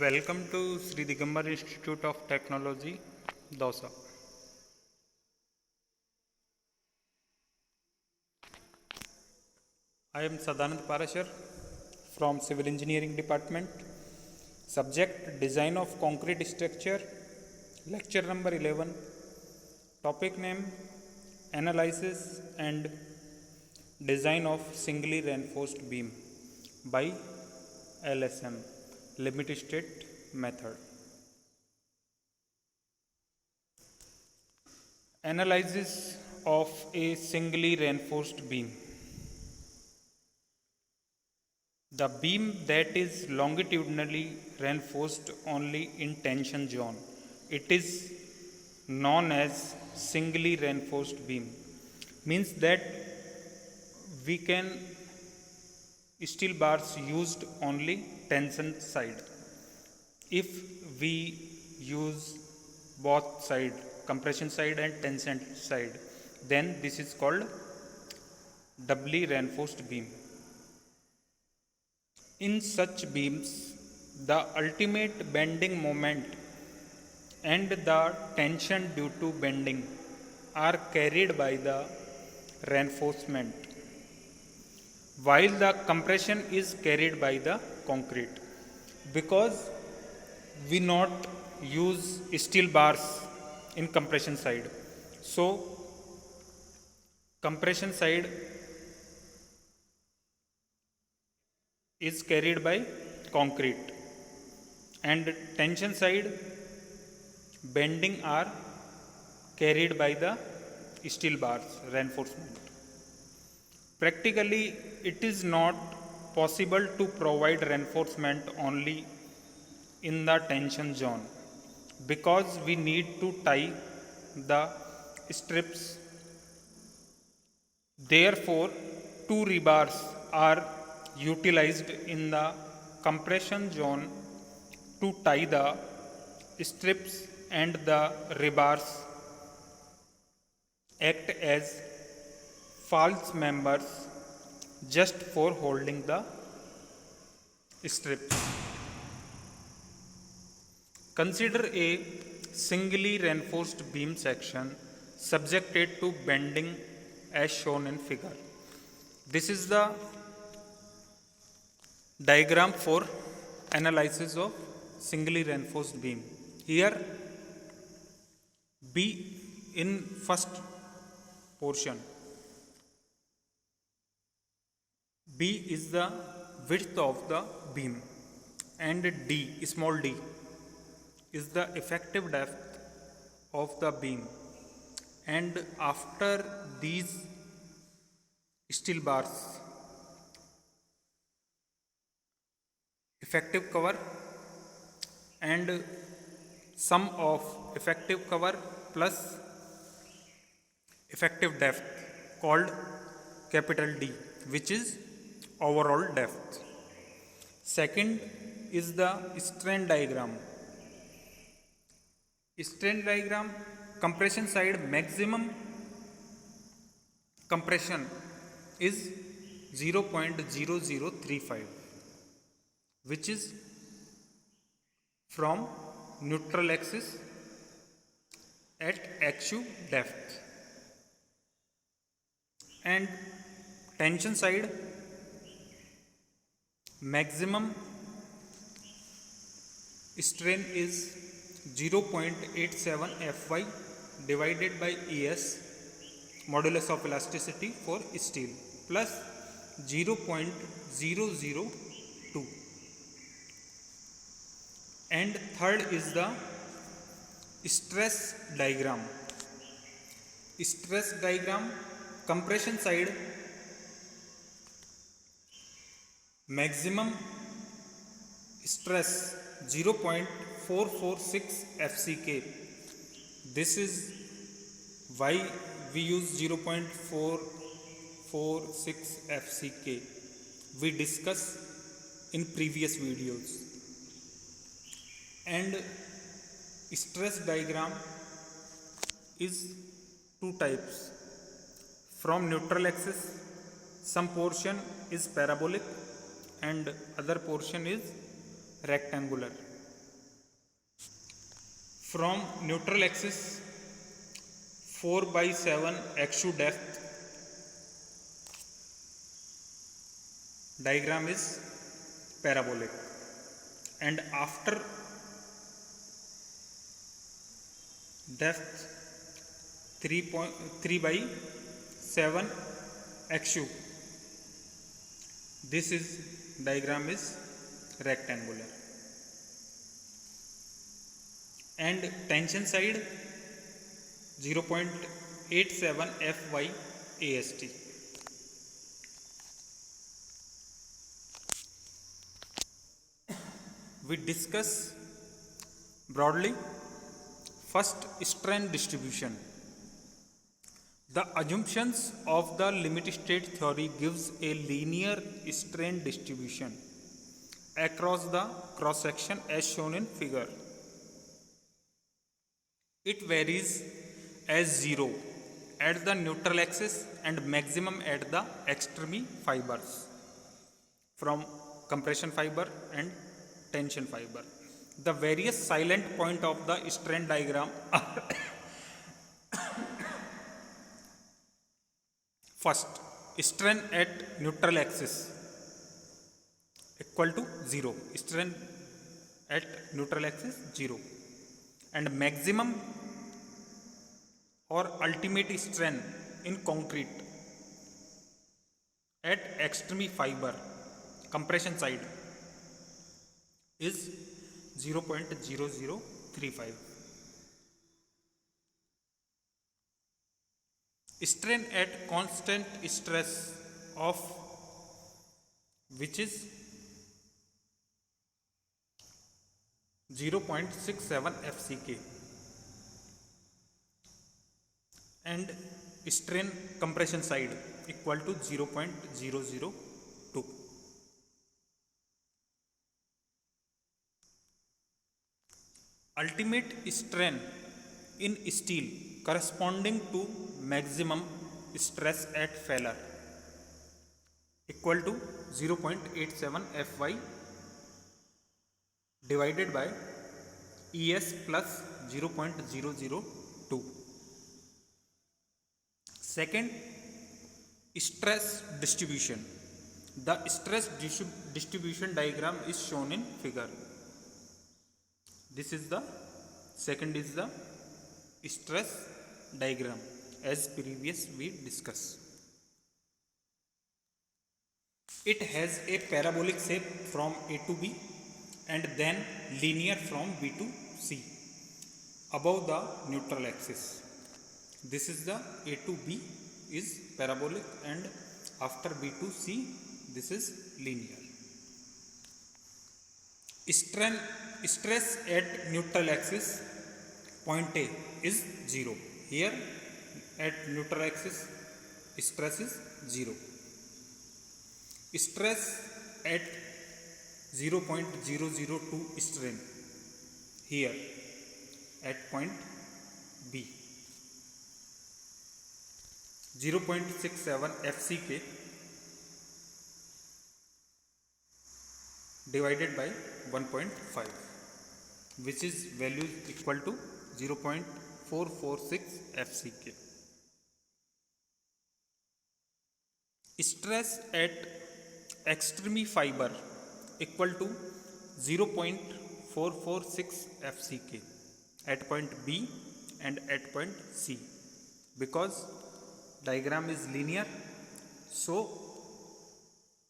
Welcome to Sri Digambar Institute of Technology, Dausa. I am Sadanand Parashar from Civil Engineering Department. Subject Design of Concrete Structure, Lecture number 11. Topic name Analysis and Design of Singly Reinforced Beam by LSM, Limit State Method. Analysis of a singly reinforced beam. The beam that is longitudinally reinforced only in tension zone. It is known as singly reinforced beam. Means that we can steel bars used only tension side. If we use both side, compression side and tension side, then this is called doubly reinforced beam. In such beams, the ultimate bending moment and the tension due to bending are carried by the reinforcement, while the compression is carried by the concrete. Because we not use steel bars in compression side, so compression side is carried by concrete and tension side bending are carried by the steel bars reinforcement. Practically, it is not possible to provide reinforcement only in the tension zone because we need to tie the strips. Therefore, two rebars are utilized in the compression zone to tie the strips, and the rebars act as false members just for holding the strips. Consider a singly reinforced beam section subjected to bending as shown in figure. This is the diagram for analysis of singly reinforced beam. Here B in first portion, B is the width of the beam and D, small d, is the effective depth of the beam, and after these steel bars, effective cover and sum of effective cover plus effective depth called capital D, which is overall depth. Second is the strain diagram. Strain diagram, compression side maximum compression is 0.0035, which is from neutral axis at actual depth, and tension side maximum strain is 0.87 Fy divided by ES, modulus of elasticity for steel, plus 0.002. And third is the stress diagram. Stress diagram, compression side maximum stress 0.446 FCK. This is why we use 0.446 FCK. We discussed in previous videos. And stress diagram is two types. From neutral axis, some portion is parabolic and other portion is rectangular. From neutral axis 4/7 XU depth, diagram is parabolic, and after depth 3/7 XU, this is diagram is rectangular, and tension side 0.87 Fy AST. We discuss broadly. First, strain distribution. The assumptions of the limit state theory gives a linear strain distribution across the cross section as shown in figure. It varies as 0 at the neutral axis and maximum at the extreme fibers from compression fiber and tension fiber. The various silent point of the strain diagram are first, strain at neutral axis equal to 0, strain at neutral axis 0, and maximum or ultimate strain in concrete at extreme fiber compression side is 0.0035. Strain at constant stress of which is 0.67 FCK, and strain compression side equal to 0.002. Ultimate strain in steel corresponding to maximum stress at failure equal to 0.87 Fy divided by ES plus 0.002. Second, stress distribution. The stress distribution diagram is shown in figure. This is the second is the stress diagram as previous we discussed. It has a parabolic shape from A to B and then linear from B to C above the neutral axis. This is the A to B is parabolic, and after B to C this is linear. Stress at neutral axis point A is 0. Here at neutral axis stress is 0. Stress at 0.002 strain here at point B, 0.67 FCK divided by 1.5, which is value equal to 0.446 FCK. Stress at extreme fiber equal to 0.446 FCK at point B and at point C. Because diagram is linear, so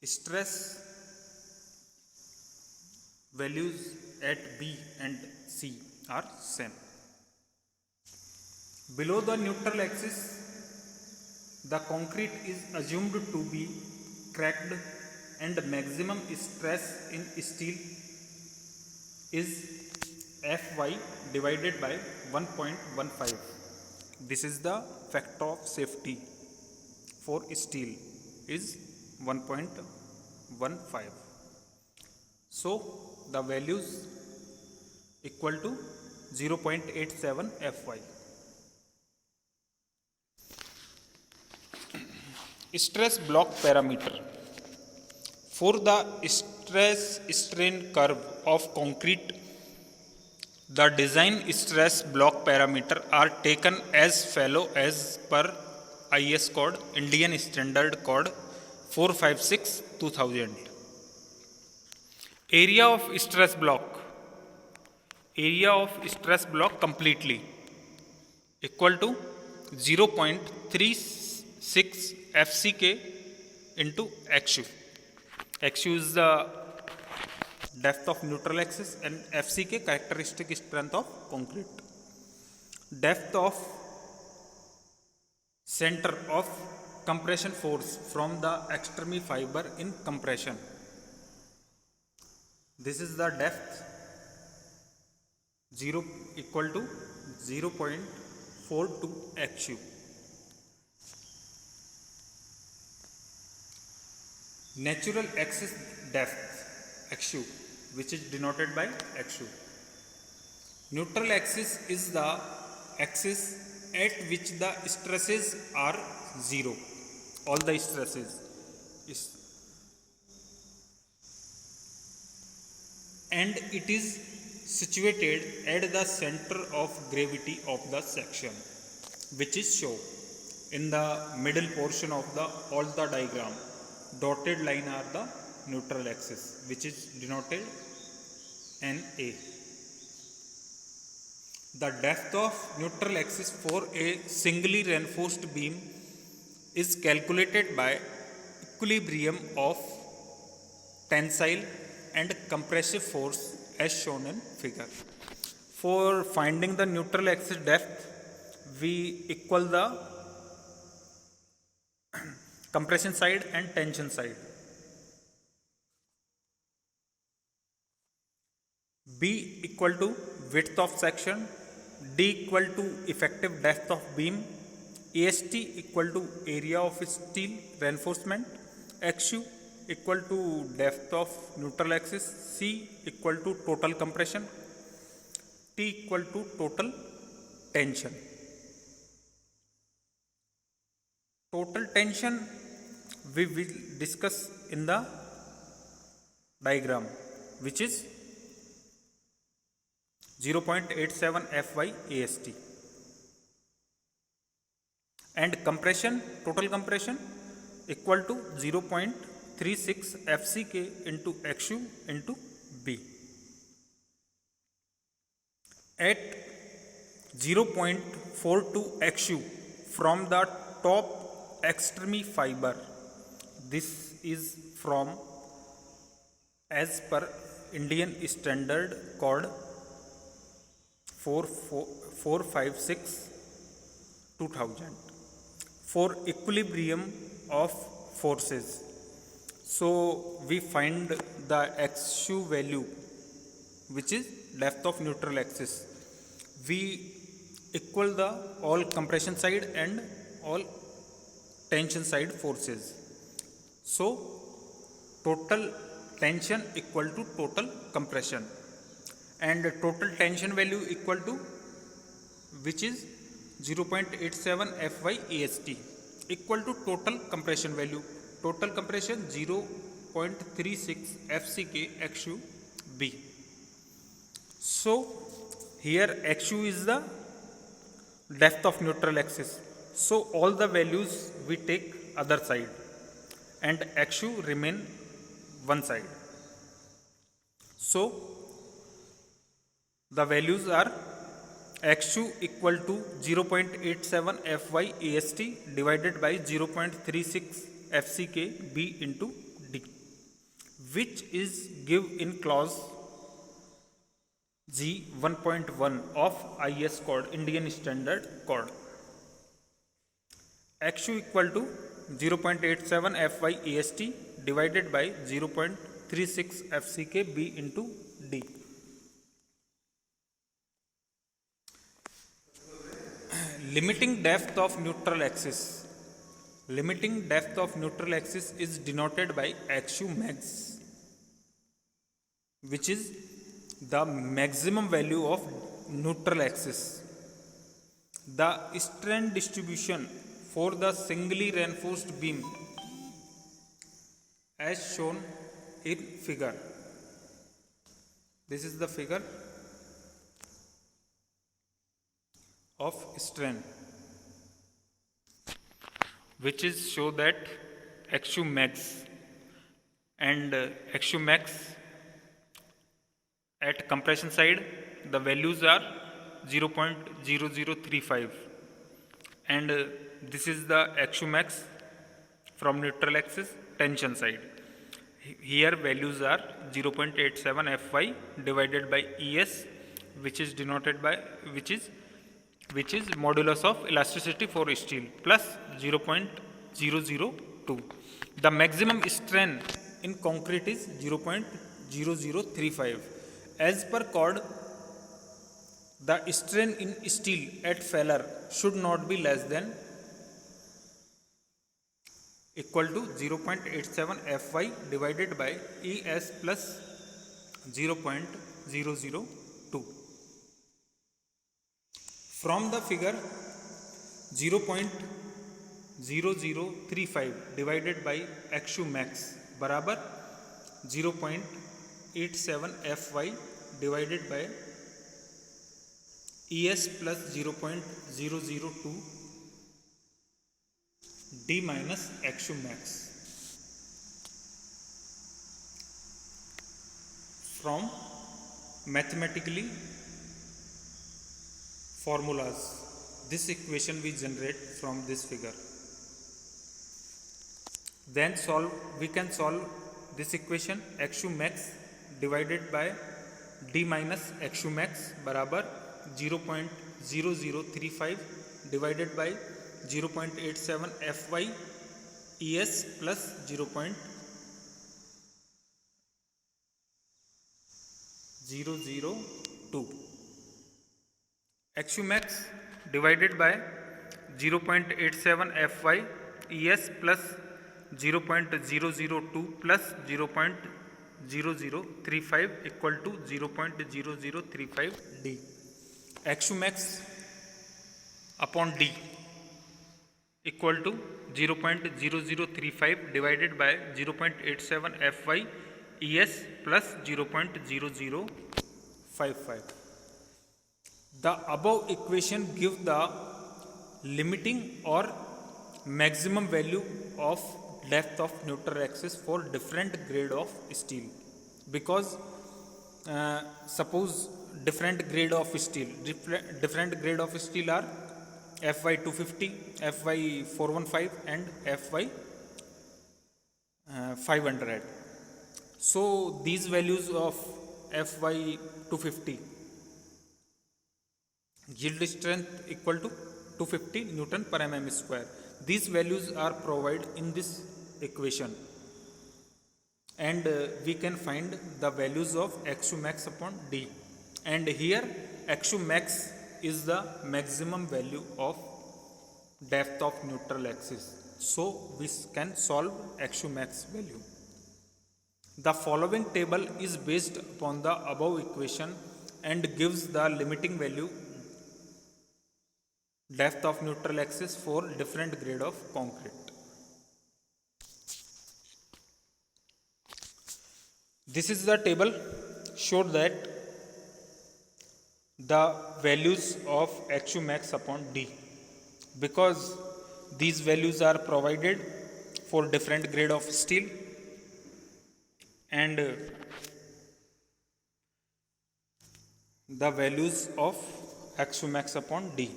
stress values at B and C are same. Below the neutral axis, the concrete is assumed to be cracked and maximum stress in steel is Fy divided by 1.15. This is the factor of safety for steel is 1.15. So the values equal to 0.87 Fy. Stress block parameter. For the stress strain curve of concrete The design stress block parameter are taken as follow as per IS code, Indian Standard Code 456 2000. Area of stress block. Area of stress block completely equal to 0.36 FCK into XU. XU is the depth of neutral axis and FCK characteristic strength of concrete. Depth of center of compression force from the extreme fiber in compression. This is the depth 0 equal to 0.42 XU. Natural axis depth XU, which is denoted by XU. Neutral axis is the axis at which the stresses are 0. All the stresses and it is situated at the center of gravity of the section, which is shown in the middle portion of all the diagram. Dotted line are the neutral axis, which is denoted NA. The depth of neutral axis for a singly reinforced beam is calculated by equilibrium of tensile and compressive force as shown in figure. For finding the neutral axis depth, we equal the compression side and tension side. B equal to width of section, D equal to effective depth of beam, AST equal to area of steel reinforcement, XU equal to depth of neutral axis, C equal to total compression, T equal to total tension. Total tension we will discuss in the diagram, which is 0.87 Fy AST, and compression, total compression equal to 0.36 FCK into XU into B. At 0.42 XU from the top extreme fiber, this is from as per Indian Standard Code 456 2000 for equilibrium of forces. So we find the XU value, which is depth of neutral axis. We equal the all compression side and all tension side forces. So total tension equal to total compression, and total tension value equal to, which is 0.87 Fy AST equal to total compression value. Total compression 0.36 FCK XU B. So here XU is the depth of neutral axis. So all the values we take other side and XU remain one side. So the values are XU equal to 0.87 Fy AST divided by 0.36 FCK B into D, which is give in clause G 1.1 of IS code, Indian Standard Code. XU equal to 0.87 Fy AST divided by 0.36 FCK B into D. Limiting depth of neutral axis. Limiting depth of neutral axis is denoted by XU max, which is the maximum value of neutral axis. The strain distribution for the singly reinforced beam as shown in figure. This is the figure. of strain, which is show that XU max and XU max at compression side the values are 0.0035, and this is the XU max from neutral axis tension side. Here values are 0.87 Fy divided by Es, which is denoted by which is modulus of elasticity for steel, plus 0.002. The maximum strain in concrete is 0.0035. As per code, the strain in steel at failure should not be less than equal to 0.87 Fy divided by Es plus 0.002. From the figure, 0.0035 divided by XU max बराबर 0.87 Fy divided by Es plus 0.002 d minus XU max. From mathematically formulas, this equation we generate from this figure. Then we can solve this equation. XU max divided by d minus XU max बराबर 0.0035 divided by 0.87 Fy Es plus 0.002. XU max divided by 0.87 Fy Es plus 0.002 plus 0.0035 equal to 0.0035 d. XU max upon d equal to 0.0035 divided by 0.87 Fy Es plus 0.0055. The above equation give the limiting or maximum value of depth of neutral axis for different grade of steel, because suppose different grade of steel are Fy 250, Fy 415 and Fy 500. So these values of Fy 250 yield strength equal to 250 Newton per mm square. These values are provided in this equation, and we can find the values of XU max upon d, and here XU max is the maximum value of depth of neutral axis. So we can solve XU max value. The following table is based upon the above equation and gives the limiting value depth of neutral axis for different grade of concrete. This is the table showed that the values of XU max upon d, because these values are provided for different grade of steel, and the values of XU max upon d.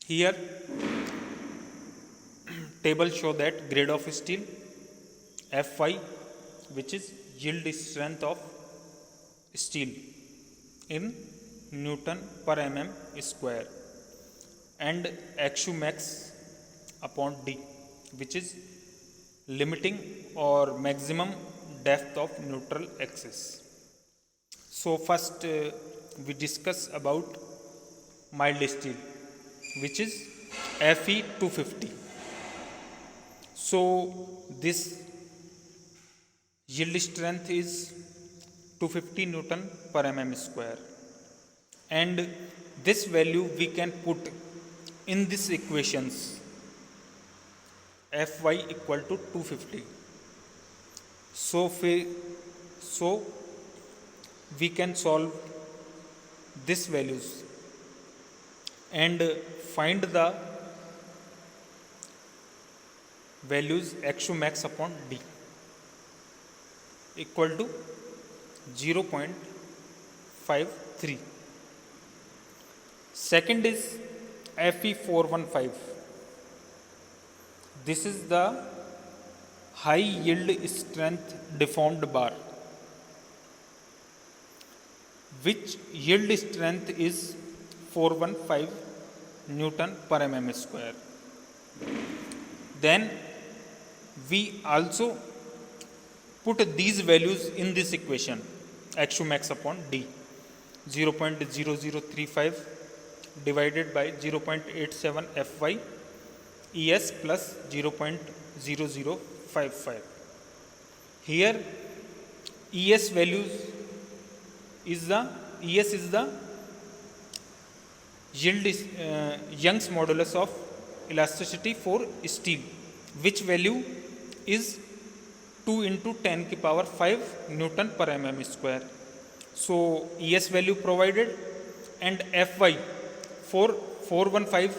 Here table show that grade of steel Fy, which is yield strength of steel in Newton per mm square, and XU max upon d, which is limiting or maximum depth of neutral axis. So first we discuss about mild steel, which is Fe 250. So this yield strength is 250 Newton per mm square, and this value we can put in this equations. Fy equal to 250. So we can solve these values, and find the values XU max upon D equal to 0.53. Second is Fe415. This is the high yield strength deformed bar, which yield strength is 415 Newton per mm square. Then we also put these values in this equation, XU max upon D, 0.0035 divided by 0.87 Fy ES plus 0.0055. Here ES values is the Young's modulus of elasticity for steel, which value is 2 into 10 की power 5 Newton per mm square. So ES value provided and Fy for 415.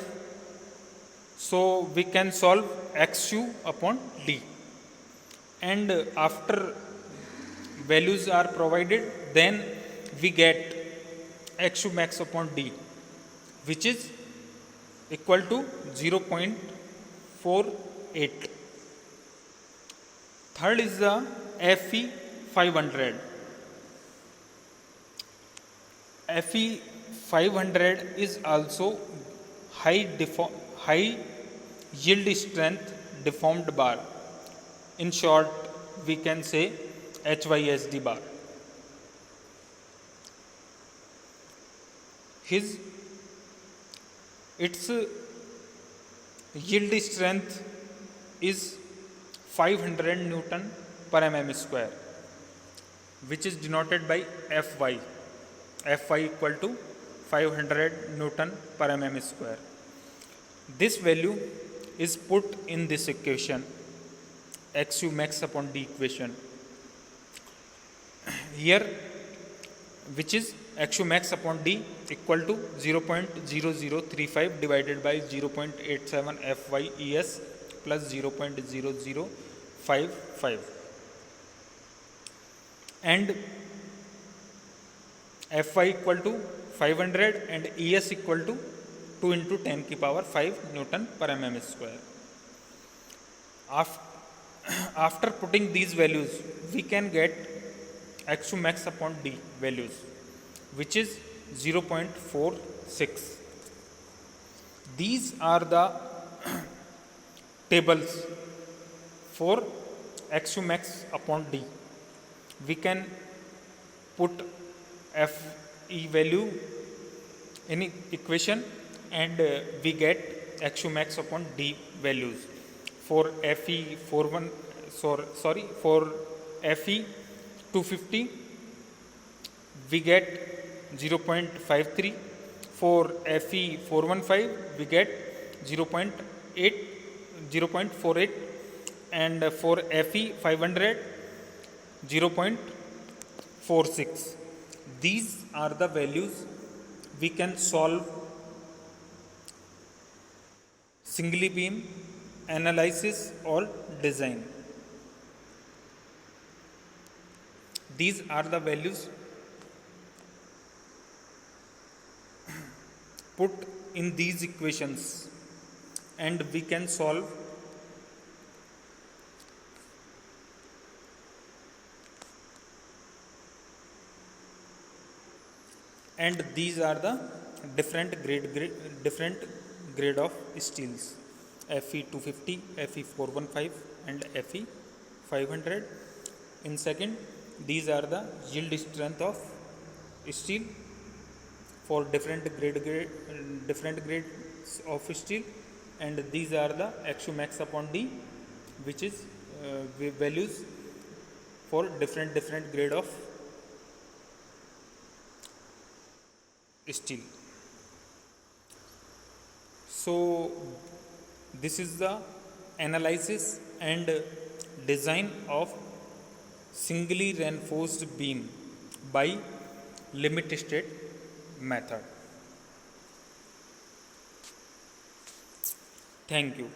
So we can solve XU upon D, and after values are provided, then we get XU max upon D, which is equal to 0.48. Third is the Fe 500. Fe 500 is also high yield strength deformed bar. In short, we can say HYSD bar. Its yield strength is 500 Newton per mm square, which is denoted by Fy. Fy equal to 500 Newton per mm square. This value is put in this equation, XU max upon D equation here, which is XU max upon D equal to 0.0035 divided by 0.87 Fy ES plus 0.0055, and Fy equal to 500 and ES equal to 2 into 10 की power 5 Newton per mm square. After putting these values, we can get XU max upon D values, which is 0.46. These are the tables for XU max upon D. We can put Fe value in equation, and we get XU max upon D values. For Fe 250 we get 0.53. For Fe 415 we get 0.48, and for Fe 500 0.46. These are the values we can solve singly beam analysis or design. These are the values put in these equations, and we can solve and these are the different grade of steels: Fe 250, Fe 415 and Fe 500. In second, these are the yield strength of steel for different grades of steel, and these are the XU max upon D, which is values for different grade of steel. So this is the analysis and design of singly reinforced beam by limit state method. Thank you.